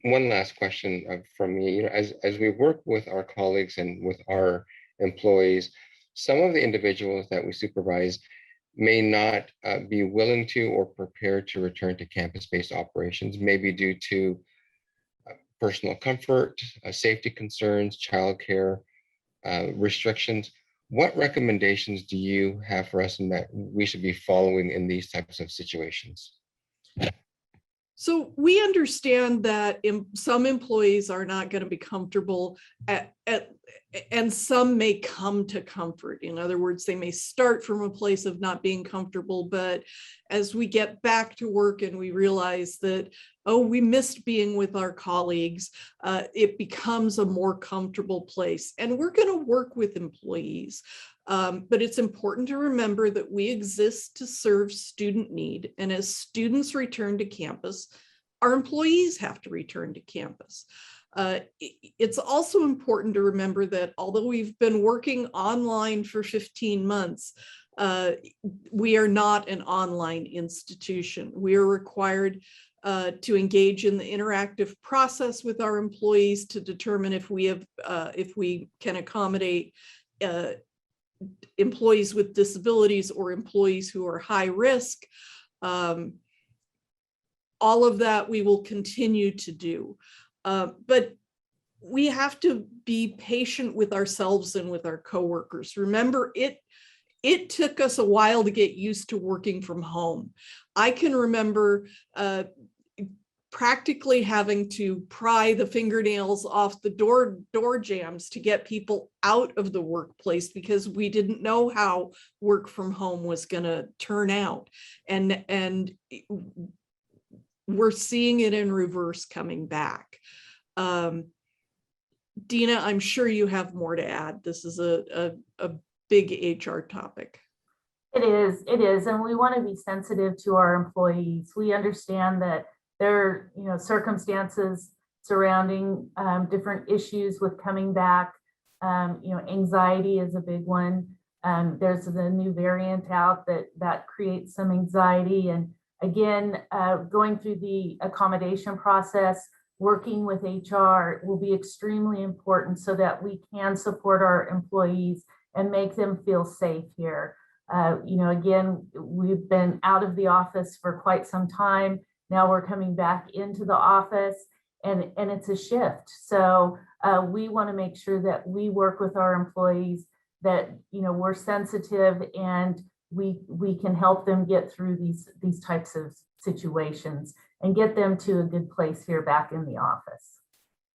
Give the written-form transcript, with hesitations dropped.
one last question from me. As we work with our colleagues and with our employees, some of the individuals that we supervise may not be willing to or prepared to return to campus-based operations, maybe due to personal comfort, safety concerns, childcare restrictions. What recommendations do you have for us in that we should be following in these types of situations? So we understand that some employees are not going to be comfortable and some may come to comfort. In other words, they may start from a place of not being comfortable, but as we get back to work and we realize that, oh, we missed being with our colleagues, it becomes a more comfortable place. And we're going to work with employees. But it's important to remember that we exist to serve student need. And as students return to campus, our employees have to return to campus. It's also important to remember that although we've been working online for 15 months, we are not an online institution. We are required to engage in the interactive process with our employees to determine if we can accommodate employees with disabilities or employees who are high risk. All of that we will continue to do. But we have to be patient with ourselves and with our coworkers. Remember, it took us a while to get used to working from home. I can remember practically having to pry the fingernails off the door jambs to get people out of the workplace because we didn't know how work from home was going to turn out. And we're seeing it in reverse coming back. Dina, I'm sure you have more to add. This is a big HR topic. It is. And we want to be sensitive to our employees. We understand that there are circumstances surrounding different issues with coming back. Anxiety is a big one. There's the new variant out that creates some anxiety. And again, going through the accommodation process, working with HR will be extremely important so that we can support our employees and make them feel safe here. Again, we've been out of the office for quite some time. Now we're coming back into the office and it's a shift. So we want to make sure that we work with our employees, that we're sensitive and we can help them get through these types of situations and get them to a good place here back in the office.